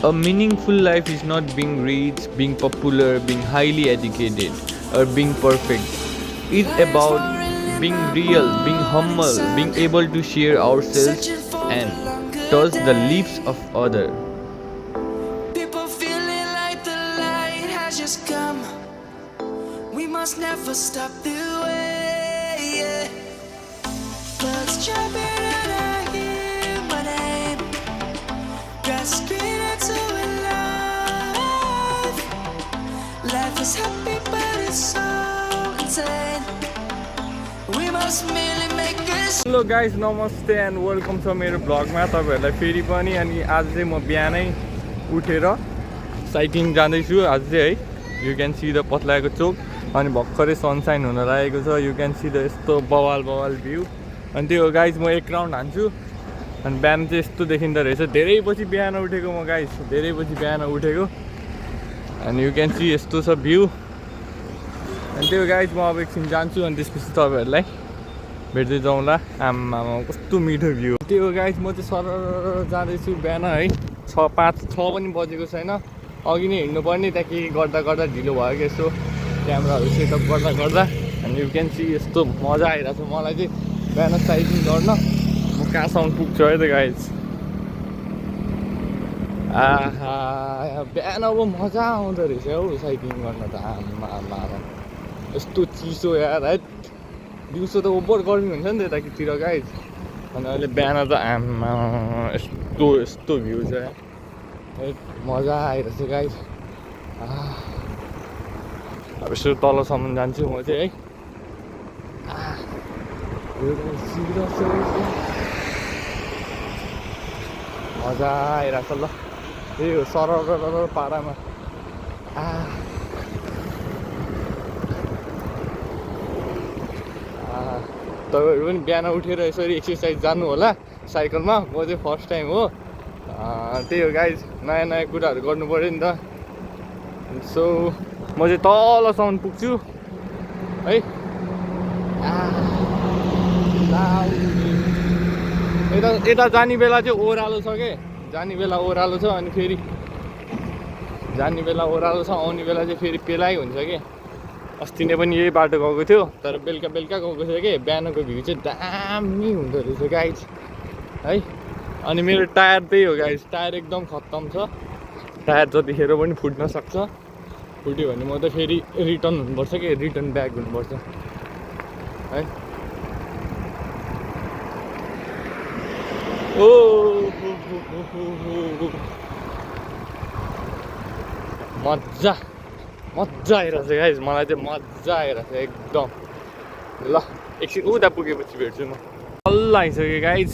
A meaningful life is not being rich, being popular, being highly educated, or being perfect. It's about being real, being humble, being able to share ourselves and touch the lives of others. People feeling like the light has just come. We must never stop the way. Yeah. Birds jumping and I hear my name. Grasping into life. Life is happy but it's so insane. We must merely make this. Hello guys नमस्ते and welcome छ मेरो ब्लगमा तपाईँहरूलाई फेरि पनि। अनि आज चाहिँ म बिहानै उठेर साइक्लिङ जाँदैछु आज चाहिँ है। यु क्यान सी द पत्लाको चोक अनि भर्खरै सनसाइन हुन लागेको छ। यु क्यान सी द यस्तो बवाल भ्यू। अनि त्यो गाइज म एक राउन्ड हान्छु। अनि बिहान चाहिँ यस्तो देखिँदो रहेछ। धेरै पछि बिहान उठेको म गाइज, धेरै पछि बिहान उठेको। अनि यु क्यान सी यस्तो छ भ्यू। अनि त्यो गाइज म अब एकछिन जान्छु अनि त्यसपछि तपाईँहरूलाई भेट्दै जाउँला। आम्मा कस्तो मिठो भ्यू। त्यो गाइज म चाहिँ सर जाँदैछु बिहान है। 5:06 पनि बजेको छैन। अघि नै हिँड्नुपर्ने, त्यहाँ के गर्दा गर्दा ढिलो भयो कि यसो क्यामेराहरू सेटअप गर्दा गर्दा। अनि यु क्यान सी यस्तो मजा आइरहेको छ मलाई चाहिँ बिहान साइक्लिङ गर्न। म कहाँसम्म पुग्छु है त गाइज। आहा बिहान अब मजा आउँदो रहेछ हौ साइक्लिङ गर्न त। आम्मा यस्तो चिसो यार है। दिउँसो त ओभर गर्मी हुन्छ नि त यतातिर गाइज। अनि अहिले बिहान त आम्मा यस्तो यस्तो भ्यू छ यार। मजा आइरहेछ गाइज। अब यसो तलसम्म जान्छु म चाहिँ है। मजा आइरहेछ ल। त्यही हो सरर पारामा। तपाईँहरू पनि बिहान उठेर यसरी एक्सर्साइज जानु होला साइकलमा। म चाहिँ फर्स्ट टाइम हो। त्यही हो गाइज, नयाँ नयाँ कुराहरू गर्नु पऱ्यो नि त। सो म चाहिँ तलसम्म पुग्छु है। यता जाने बेला चाहिँ ओह्रालो छ के, जाने बेला ओह्रालो छ। अनि फेरि जाने बेला ओह्रालो छ, आउने बेला चाहिँ फेरि पेलाइ हुन्छ कि। अस्ति नै पनि यही बाटो गएको थियो, तर बेलुका बेलुका गएको थियो कि। बिहानको भ्यू चाहिँ दामी हुँदो रहेछ गाइज है। अनि मेरो टायर त्यही हो गाइज, टायर एकदम खत्तम छ। टायर जतिखेर पनि फुट्न सक्छ। फुट्यो भने म त फेरि रिटर्न हुनुपर्छ कि, रिटर्न ब्याक हुनुपर्छ है। ओ मजा मजा आइरहेछ गाइज, मलाई चाहिँ मजा आइरहेछ एकदम। ल एकछिन उता पुगेपछि भेट्छु म। तल्ल आइसकेँ गाइज,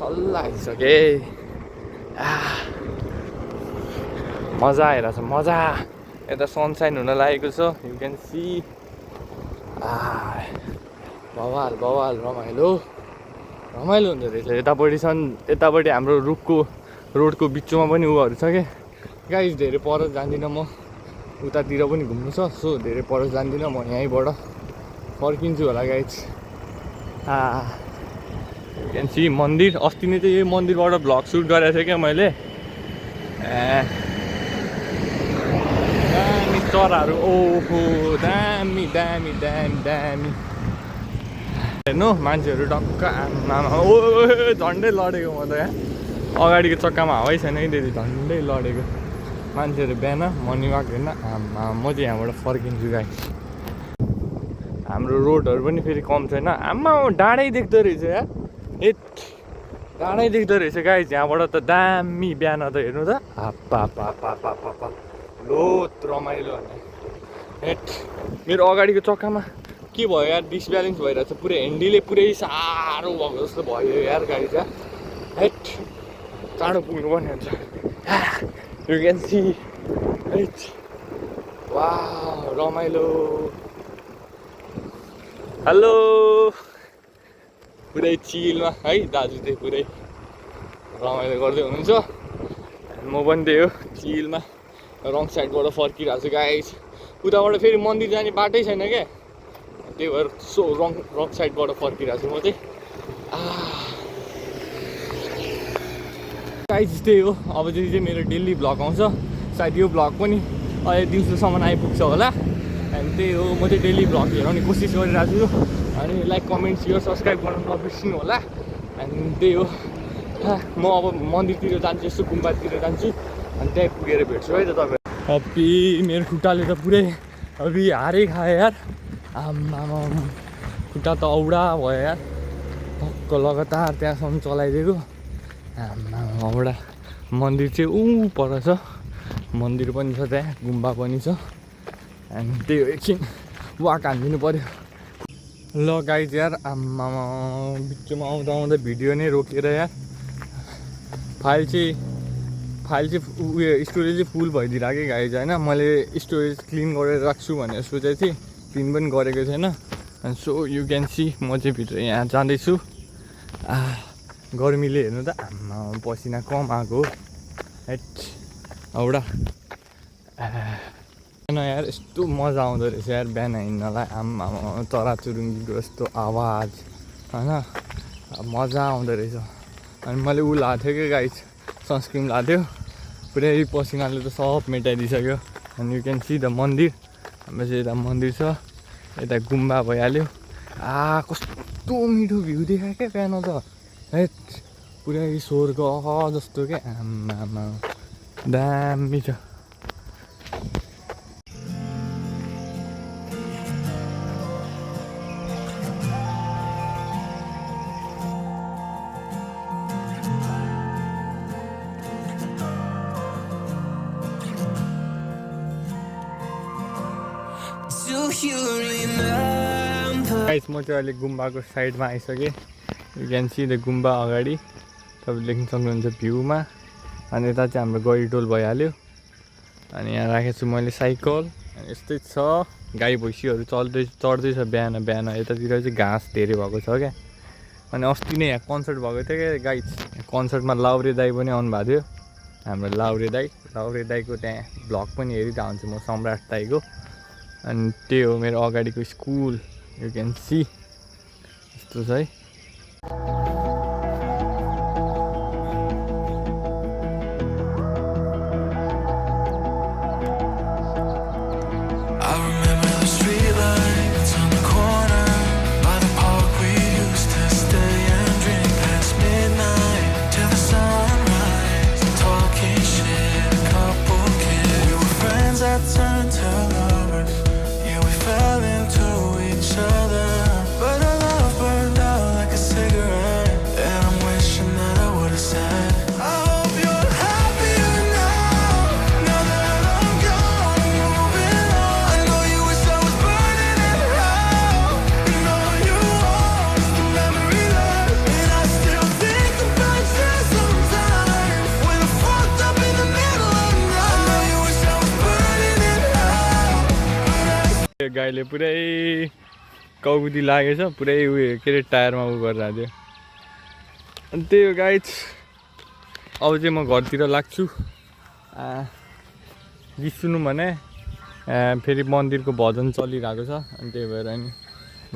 तल्ल आइसकेँ। मजा आइरहेछ मजा। यता सनसाइन हुन लागेको छ, यु क्यान सी। बवाल बवाल रमाइलो रमाइलो हुँदो रहेछ। यतापट्टि हाम्रो रोडको बिचमा पनि उयोहरू छ क्या गाइज। धेरै पर जान्दिनँ म, उतातिर पनि घुम्नु छ। सो धेरै पर जान्दिनँ म, यहीँबाट फर्किन्छु होला गाइज। क्यान सी मन्दिर। अस्ति नै चाहिँ यही मन्दिरबाट भ्लग सुट गरेको थिएँ क्या मैले। दामी चराहरू, ओहो दामी दामी दामी दामी। हेर्नु मान्छेहरू टक्क आमा ओ झन्डै लडेको म त यहाँ। अगाडिको चक्कामा हावै छैन कि त्यति झन्डै लडेको। मान्छेहरू बिहान मर्निङ वाक हेर्न। आमा म चाहिँ यहाँबाट फर्किन्छु गाइस। हाम्रो रोडहरू पनि फेरि कम छैन। आमा डाँडै देख्दो रहेछ यार। डाँडै देख्दो रहेछ गाइस यहाँबाट त। दामी बिहान त हेर्नु त। हाप्पा लोत रमाइलो भने। मेरो अगाडिको चक्कामा के भयो यार, डिसब्यालेन्स भइरहेछ। पुरै हेन्डीले पुरै साह्रो भएको जस्तो भयो यार गाडी चाहिँ। चाँडो पुग्नुपर्ने हुन्छ। यु क्यान सी वाह रमाइलो। हेलो पुरै चिलमा है दाजु चाहिँ पुरै रमाइलो गर्दै हुनुहुन्छ। म पनि त्यही हो चिलमा रङ साइडबाट फर्किरहेको छु गाइस। उताबाट फेरि मन्दिर जाने बाटै छैन क्या, त्यही भएर सो रङ साइडबाट फर्किरहेको छु म चाहिँ। गाइस त्यही हो, अब चाहिँ मेरो डेली भ्लग आउँछ। सायद यो भ्लग पनि अहिले दिउँसोसम्म आइपुग्छ होला। अनि त्यही हो, म चाहिँ डेली भ्लग हेराउने कोसिस गरिरहेको छु। अनि लाइक कमेन्ट सेयर सब्सक्राइब गर्न नबिर्सिनु होला। अनि त्यही हो, म अब मन्दिरतिर जान्छु, यसो गुम्बातिर जान्छु। अनि त्यहीँ पुगेर भेट्छु है त तपाईँ। अब्बी मेरो खुट्टाले त पुरै अबि हारै खायो यार। आम्मामा खुट्टा त औडा भयो यार, भक्क लगातार त्यहाँसम्म चलाइदिएको। आम्मामा औडा। मन्दिर चाहिँ पर छ, मन्दिर पनि छ त्यहाँ, गुम्बा पनि छ। अनि त्यही हो, एकछिन वाक हानिदिनु पऱ्यो। ल गाइज यार, आम्मामा बिचमा आउँदा आउँदा भिडियो नै रोकेर यार फाइल चाहिँ उयो स्टोरेज चाहिँ फुल भइदिरहेको कि गाइज होइन। मैले स्टोरेज क्लिन गरेर राख्छु भनेर सोचेको थिएँ, क्लिन पनि गरेको छैन। अनि सो यु क्यान सी म चाहिँ भित्र यहाँ जाँदैछु। गर्मीले हेर्नु त, आम्मा पसिना कम आएको हो हेट औडा। यार यस्तो मजा आउँदो रहेछ यार बिहान हिँड्नलाई। आम्मा चराचुरुङ्गीको यस्तो आवाज होइन, मजा आउँदो रहेछ। अनि मैले ऊ लाएको थियो कि गाइस, सनस्क्रिन लाएको थियो, पुरै पसिनाले त सब मेटाइदिइसक्यो। अनि यु क्यान सी द मन्दिर, हाम्रो चाहिँ यता मन्दिर छ, यता गुम्बा भइहाल्यो। कस्तो मिठो भ्यू देखायो क्या बिहान त, हेट पुरै स्वर्ग जस्तो क्या। आम्मामा दामी छ। गाइस म चाहिँ अहिले गुम्बाको साइडमा आइसकेँ। यु क्यान सी द गुम्बा अगाडि, तपाईँले देख्न सक्नुहुन्छ भ्यूमा। अनि यता चाहिँ हाम्रो गैरीटोल भइहाल्यो। अनि यहाँ राखेको छु मैले साइकल। अनि यस्तै छ, गाई भैँसीहरू चढ्दैछ बिहान बिहान। यतातिर चाहिँ घाँस धेरै भएको छ क्या। अनि अस्ति नै यहाँ कन्सर्ट भएको थियो क्या गाइस, कन्सर्टमा लाउरे दाई पनि आउनु भएको थियो, हाम्रो लाउरे दाईको त्यहाँ भ्लग पनि हेरिरहेको हुन्छु म, सम्राट दाईको। अनि त्यही हो मेरो अगाडिको स्कुल, यु क्यान सी यस्तो छ है। गाईले पुरै कौदी लागेछ, पुरै उयो के अरे टायरमा उ गरिरहेको थियो। अनि त्यही हो गाइज, अब चाहिँ म घरतिर लाग्छु। गीत सुन्नु भने फेरि मन्दिरको भजन चलिरहेको छ। अनि त्यही भएर नि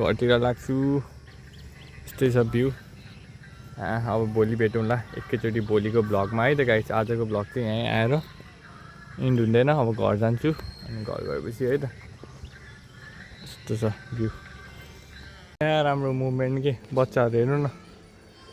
घरतिर लाग्छु। यस्तै छ भ्यू। अब भोलि भेटौँला एकैचोटि भोलिको भ्लगमा है त गाइज। आजको भ्लग चाहिँ यहीँ आएर इन्ड हुँदैन, अब घर जान्छु। अनि घर गएपछि है त यस्तो छ भ्यू। यहाँ राम्रो मुभमेन्ट के, बच्चाहरू हेर्नु न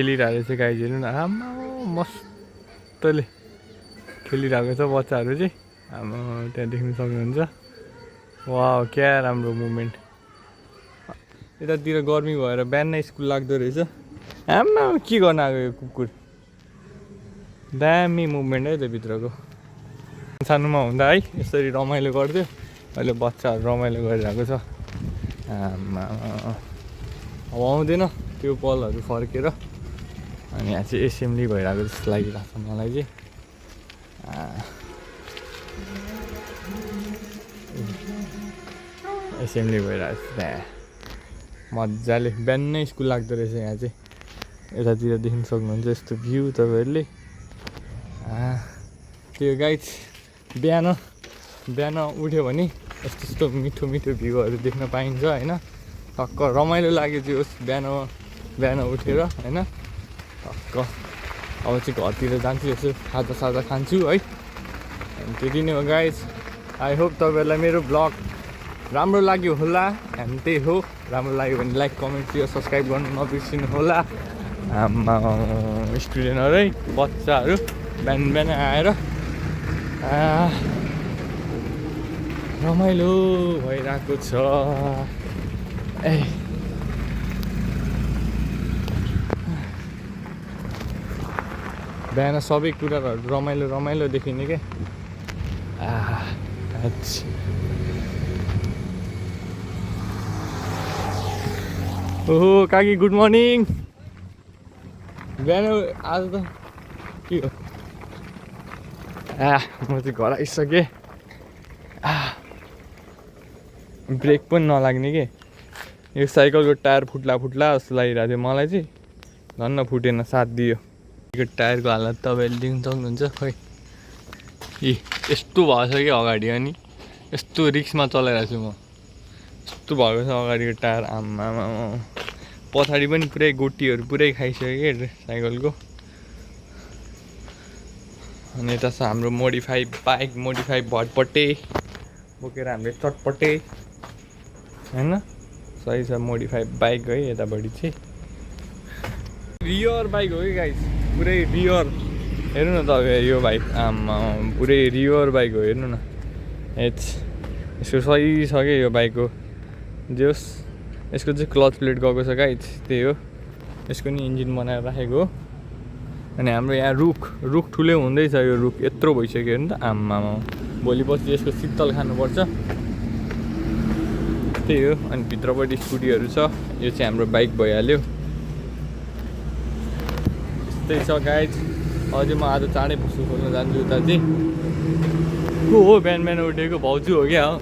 खेलिरहेको छ, गाइज हेर्नु न, आम्मा मस्तले खेलिरहेको छ बच्चाहरू चाहिँ। आम्मा त्यहाँ देख्नु सक्नुहुन्छ, वाह क्या राम्रो मुभमेन्ट। यतातिर गर्मी भएर बिहान नै स्कुल लाग्दो रहेछ। आम्मा के गर्न आएको यो कुकुर, दामी मुभमेन्ट है त्यो भित्रको। सानोमा हुँदा है यसरी रमाइलो गर्थ्यो, अहिले बच्चाहरू रमाइलो गरिरहेको छ। आम्मा अब आउँदैन त्यो पलहरू फर्केर। अनि यहाँ चाहिँ एसेम्ब्ली भइरहेको जस्तो लागिरहेको छ मलाई चाहिँ। एसेम्ब्ली भइरहेको छ त्यहाँ मजाले, बिहान नै स्कुल लाग्दो रहेछ यहाँ चाहिँ। यतातिर देख्न सक्नुहुन्छ यस्तो भ्यू तपाईँहरूले। त्यो गाइज बिहान उठ्यो भने यस्तो यस्तो मिठो मिठो भ्यूहरू देख्न पाइन्छ होइन। टक्क रमाइलो लाग्यो त्यो बिहान उठेर होइन, टक्क अब चाहिँ घरतिर जान्छु, यसो खाजा खान्छु है। अनि त्यति नै हो गाइज। आई होप तपाईँहरूलाई मेरो ब्लग राम्रो लाग्यो होला। अनि त्यही हो, राम्रो लाग्यो भने लाइक कमेन्ट सेयर सब्सक्राइब गर्नु नबिर्सिनु होला। आमा स्टुडेन्टहरू है, बच्चाहरू बिहान आएर रमाइलो भइरहेको छ। बिहान सबै कुराहरू रमाइलो देखिने क्या। ओहो काकी गुड मर्निङ। बिहान आज त के हो, म चाहिँ घर आइसकेँ। ब्रेक पनि नलाग्ने के, यो साइकलको टायर फुट्ला जस्तो लागिरहेको थियो मलाई चाहिँ। धन्न फुटेन, साथ दियो। यो टायरको हालत तपाईँले देख्न सक्नुहुन्छ। खोइ यस्तो भएको छ कि अगाडि, अनि यस्तो रिक्समा चलाइरहेको छु म। यस्तो भएको छ अगाडिको टायर, आम्मामा। पछाडि पनि पुरै गोटीहरू पुरै खाइसक्यो कि साइकलको। अनि यता छ हाम्रो मोडिफाई बाइक, मोडिफाई भटपटे बोकेर हामीले चटपटे होइन। सही छ मोडिफाई बाइक है। यतापट्टि चाहिँ रियर बाइक हो कि गाइस, पुरै रियर। हेर्नु न तपाईँ यो बाइक, आम्मा पुरै रियर बाइक हो, हेर्नु न। यसको सही छ क्या यो बाइकको। जे होस्, यसको चाहिँ क्लच प्लेट गएको छ गाइस, त्यही हो। यसको नि इन्जिन बनाएर राखेको हो। अनि हाम्रो यहाँ रुख ठुलै हुँदैछ। यो रुख यत्रो भइसक्यो हेर्नु त, आम्मामा। भोलि पछि यसको शीतल खानुपर्छ, त्यही हो। अनि भित्रपट्टि स्कुटीहरू छ। यो चाहिँ हाम्रो बाइक भइहाल्यो। त्यही छ गाइज। अझै म आज चाँडै भुसु खोल्न जान्छु उता चाहिँ। को हो बिहान उठेको, भाउजू हो क्या हो।